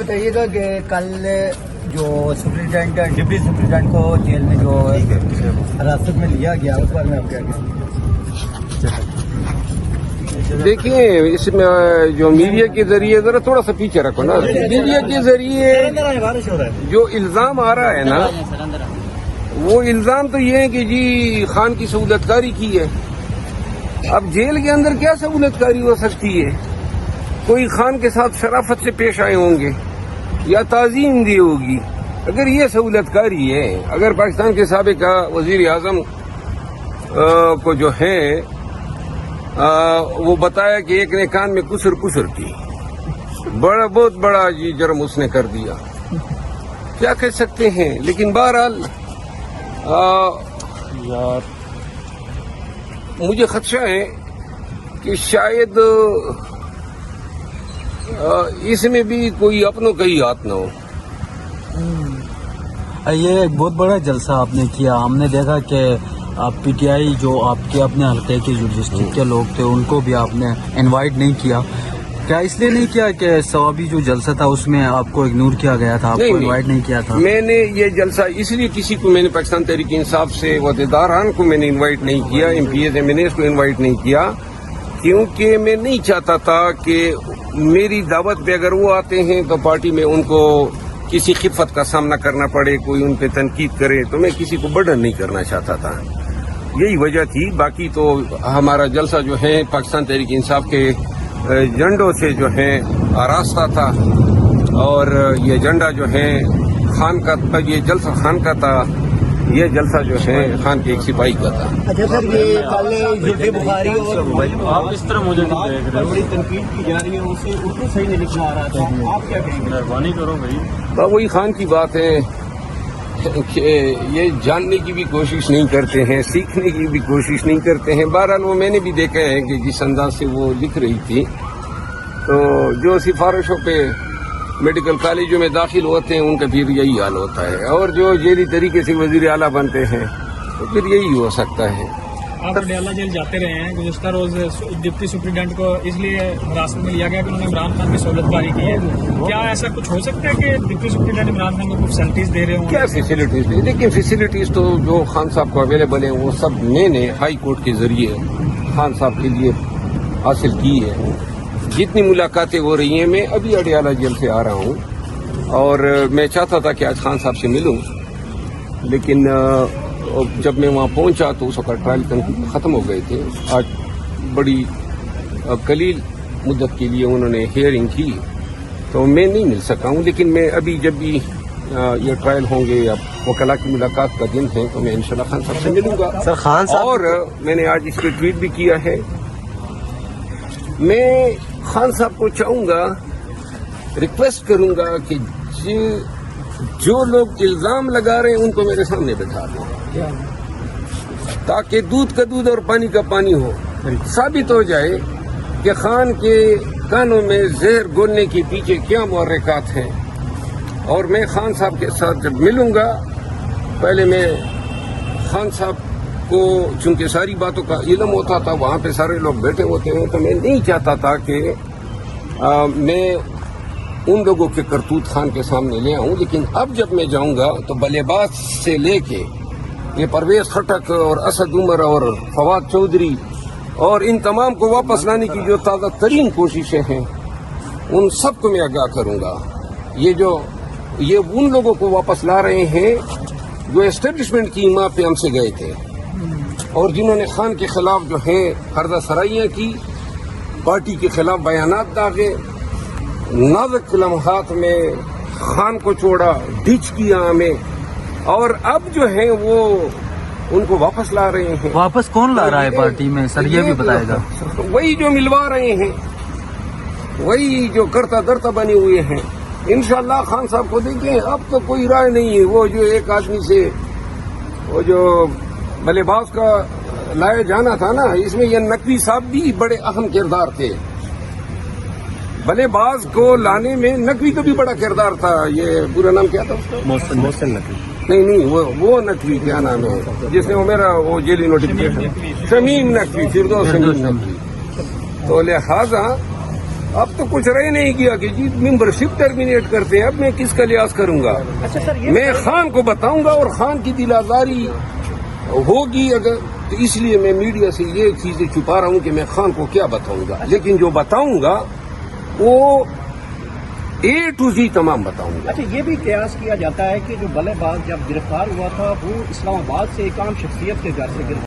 بتائیے گا کہ کل جو سپرنٹینڈنٹ ڈپٹی سپرنٹینڈنٹ کو جیل میں جو حراست میں لیا گیا اس بارے میں آپ کیا کہیں؟ دیکھیے اس میں جو میڈیا کے ذریعے ذرا تھوڑا سا پیچھے رکھو نا. میڈیا کے ذریعے جو الزام آ رہا ہے نا وہ الزام تو یہ ہے کہ جی خان کی سہولت کاری کی ہے. اب جیل کے اندر کیا سہولت کاری ہو سکتی ہے؟ کوئی خان کے ساتھ شرافت سے پیش آئے ہوں گے یا تعظیم دی ہوگی. اگر یہ سہولت کاری ہے، اگر پاکستان کے سابق وزیر اعظم کو جو ہے وہ بتایا کہ ایک نے کان میں کسر کی، بہت بڑا یہ جرم اس نے کر دیا، کیا کہہ سکتے ہیں. لیکن بہرحال مجھے خدشہ ہے کہ شاید اس میں بھی کوئی اپنوں کا ہی ہاتھ نہ ہو. یہ ایک بہت بڑا جلسہ آپ نے کیا. ہم نے دیکھا کہ آپ پی ٹی آئی جو آپ کے اپنے حلقے کے جو ڈسٹرکٹ کے لوگ تھے ان کو بھی آپ نے انوائٹ نہیں کیا. کیا اس لیے نہیں کیا کہ ثوابی جو جلسہ تھا اس میں آپ کو اگنور کیا گیا تھا، آپ کو انوائٹ نہیں کیا تھا؟ میں نے یہ جلسہ اس لیے کسی کو میں نے پاکستان تحریک انصاف سے عہدیداران کو میں نے انوائٹ نہیں کیا، MPs MNAs کو انوائٹ نہیں کیا، کیونکہ میں نہیں چاہتا تھا کہ میری دعوت پہ اگر وہ آتے ہیں تو پارٹی میں ان کو کسی خفت کا سامنا کرنا پڑے، کوئی ان پہ تنقید کرے، تو میں کسی کو برڈن نہیں کرنا چاہتا تھا. یہی وجہ تھی. باقی تو ہمارا جلسہ جو ہے پاکستان تحریک انصاف کے جھنڈوں سے جو ہے آراستہ تھا، اور یہ جھنڈا جو ہے خان کا، یہ جلسہ خان کا تھا، یہ جلسہ جو ہے خان کے ایک سپاہی کا تھا. اچھا سر، یہ کل زلفی بخاری اور آپ اس طرح مجھے نہیں دیکھ رہے، بڑی تنقید کی جا رہی ہے، اسے اردو صحیح نہیں لکھنا آ رہا تھا، آپ کیا کہیں گے؟ مہربانی کرو بھائی. وہی خان کی بات ہے کہ یہ جاننے کی بھی کوشش نہیں کرتے ہیں، سیکھنے کی بھی کوشش نہیں کرتے ہیں. بہرحال وہ میں نے بھی دیکھا ہے کہ جس انداز سے وہ لکھ رہی تھی، تو جو سفارشوں پہ میڈیکل کالجوں میں داخل ہوتے ہیں ان کا پھر یہی حال ہوتا ہے، اور جو ذیلی طریقے سے وزیر اعلیٰ بنتے ہیں تو پھر یہی ہو سکتا ہے. آپ پٹیالہ جیل جاتے رہے ہیں، گزشتہ روز ڈپٹی سپرنٹینڈنٹ کو اس لیے حراست میں لیا گیا کہ انہوں نے عمران خان کی سہولت کاری کی ہے. کیا ایسا کچھ ہو سکتا ہے کہ ڈپٹی سپرنٹینڈنٹ عمران خان کو فیسلٹیز دے رہے ہوں؟ کیا فیسلٹیز دے؟ لیکن فیسلٹیز تو جو خان صاحب کو اویلیبل ہیں وہ سب میں نے ہائی کورٹ کے ذریعے خان صاحب کے لیے حاصل کی ہے. جتنی ملاقاتیں ہو رہی ہیں، میں ابھی اڈیالہ جیل سے آ رہا ہوں اور میں چاہتا تھا کہ آج خان صاحب سے ملوں، لیکن جب میں وہاں پہنچا تو اس وقت ٹرائل ختم ہو گئے تھے. آج بڑی قلیل مدت کے لیے انہوں نے ہیئرنگ کی تو میں نہیں مل سکا ہوں. لیکن میں ابھی جب بھی یہ ٹرائل ہوں گے یا وکلا کی ملاقات کا دن ہے تو میں انشاءاللہ خان صاحب سے ملوں گا. سر خان صاحب، اور میں نے آج اس پہ ٹویٹ بھی کیا ہے، میں خان صاحب کو چاہوں گا، ریکویسٹ کروں گا کہ جو لوگ الزام لگا رہے ہیں ان کو میرے سامنے بٹھا دیں تاکہ دودھ کا دودھ اور پانی کا پانی ہو. ثابت ہو جائے کہ خان کے کانوں میں زہر گھولنے کے پیچھے کیا محرکات ہیں. اور میں خان صاحب کے ساتھ جب ملوں گا، پہلے میں خان صاحب کو چونکہ ساری باتوں کا علم ہوتا تھا، وہاں پہ سارے لوگ بیٹھے ہوتے ہیں، تو میں نہیں چاہتا تھا کہ میں ان لوگوں کے کرتوت خان کے سامنے لے آؤں. لیکن اب جب میں جاؤں گا تو بلے باز سے لے کے یہ پرویز خٹک اور اسد عمر اور فواد چودھری اور ان تمام کو واپس لانے کی جو تازہ ترین کوششیں ہیں ان سب کو میں آگاہ کروں گا. یہ ان لوگوں کو واپس لا رہے ہیں جو اسٹیبلشمنٹ کی ماں پہ ہم سے گئے تھے اور جنہوں نے خان کے خلاف جو ہے ہردہ سرائیاں کی، پارٹی کے خلاف بیانات داغے، نازک لمحات میں خان کو چھوڑا، ڈچ کیا ہمیں، اور اب جو ہے وہ ان کو واپس لا رہے ہیں. واپس کون لا رہا ہے پارٹی میں سر، یہ بھی بتائے گا؟ وہی جو ملوا رہے ہیں، وہی جو کرتا درتا بنے ہوئے ہیں. انشاءاللہ خان صاحب کو دیکھیں، اب تو کوئی رائے نہیں ہے. وہ جو ایک آدمی سے وہ جو بلے باز کا لایا جانا تھا نا، اس میں یہ نقوی صاحب بھی بڑے اہم کردار تھے. بلے باز کو لانے میں نقوی کا بھی بڑا کردار تھا. یہ پورا نام کیا تھا اس کا؟ محسن نقوی. نہیں، وہ نقوی کیا نام ہے جس نے وہ میرا وہ جیلی نوٹیفکیشن، شمیم نقوی، فردوس شمیم نقوی. تو لہذا اب تو کچھ رہ نہیں گیا کہ جی ممبرشپ ٹرمینیٹ کرتے ہیں. اب میں کس کا لحاظ کروں گا؟ میں خان کو بتاؤں گا اور خان کی دل آزاری ہوگی اگر، تو اس لیے میں میڈیا سے یہ چیزیں چھپا رہا ہوں کہ میں خان کو کیا بتاؤں گا. لیکن جو بتاؤں گا وہ A to Z تمام بتاؤں گا. اچھا، یہ بھی قیاس کیا جاتا ہے کہ جو بلے باز جب گرفتار ہوا تھا وہ اسلام آباد سے ایک عام شخصیت کے گھر سے گرفتار